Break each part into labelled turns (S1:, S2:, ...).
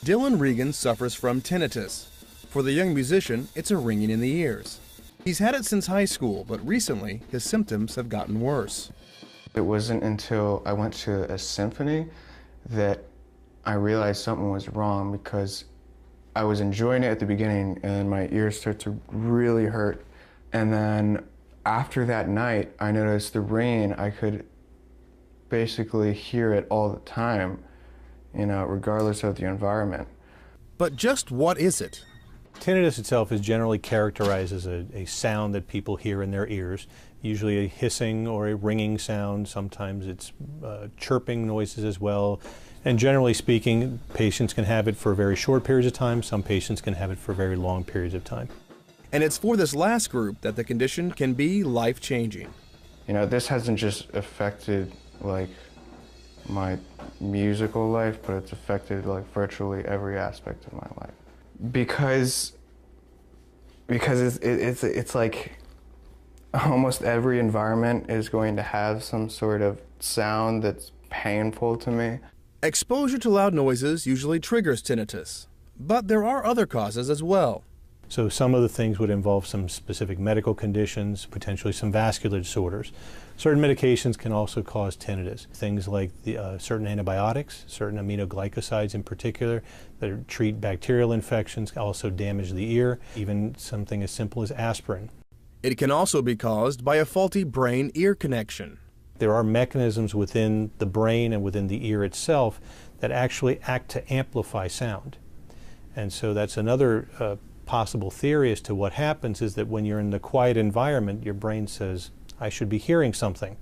S1: Dylan Regan suffers from tinnitus. For the young musician, it's a ringing in the ears. He's had it since high school, but recently his symptoms have gotten worse.
S2: It wasn't until I went to a symphony that I realized something was wrong, because I was enjoying it at the beginning and my ears started to really hurt. And then after that night, I noticed the ringing. I could basically hear it all the time, regardless of the environment.
S1: But just what is it?
S3: Tinnitus itself is generally characterized as a sound that people hear in their ears, usually a hissing or a ringing sound. Sometimes it's chirping noises as well. And generally speaking, patients can have it for very short periods of time. Some patients can have it for very long periods of time.
S1: And it's for this last group that the condition can be life-changing.
S2: This hasn't just affected my musical life, but it's affected virtually every aspect of my life. Because it's like almost every environment is going to have some sort of sound that's painful to me.
S1: Exposure to loud noises usually triggers tinnitus, but there are other causes as well.
S3: So some of the things would involve some specific medical conditions, potentially some vascular disorders. Certain medications can also cause tinnitus. Things like certain antibiotics, certain aminoglycosides in particular, that treat bacterial infections, also damage the ear, even something as simple as aspirin.
S1: It can also be caused by a faulty brain-ear connection.
S3: There are mechanisms within the brain and within the ear itself that actually act to amplify sound. And so that's another possible theory as to what happens, is that when you're in the quiet environment, your brain says, I should be hearing something.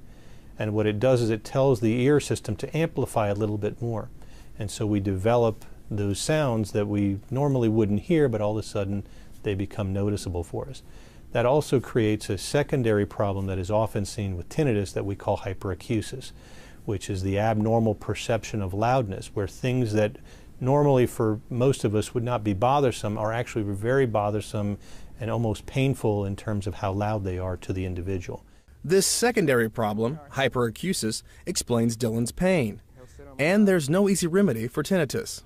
S3: And what it does is it tells the ear system to amplify a little bit more. And so we develop those sounds that we normally wouldn't hear, but all of a sudden they become noticeable for us. That also creates a secondary problem that is often seen with tinnitus that we call hyperacusis, which is the abnormal perception of loudness, where things that normally for most of us would not be bothersome are actually very bothersome and almost painful in terms of how loud they are to the individual.
S1: This secondary problem, hyperacusis, explains Dylan's pain. And there's no easy remedy for tinnitus.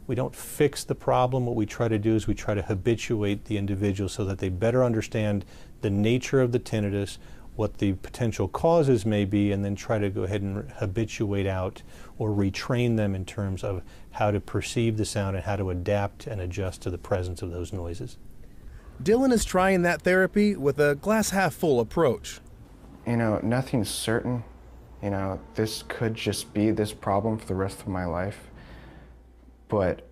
S3: We don't fix the problem. What we try to do is we try to habituate the individual so that they better understand the nature of the tinnitus, what the potential causes may be, and then try to go ahead and habituate out or retrain them in terms of how to perceive the sound and how to adapt and adjust to the presence of those noises.
S1: Dylan is trying that therapy with a glass-half-full approach.
S2: Nothing's certain. This could just be this problem for the rest of my life. But,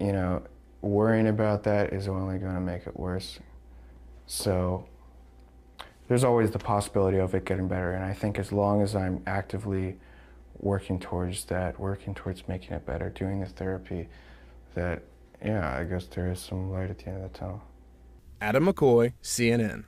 S2: worrying about that is only going to make it worse. So there's always the possibility of it getting better. And I think as long as I'm actively working towards that, working towards making it better, doing the therapy, that, I guess there is some light at the end of the tunnel.
S1: Adam McCoy, CNN.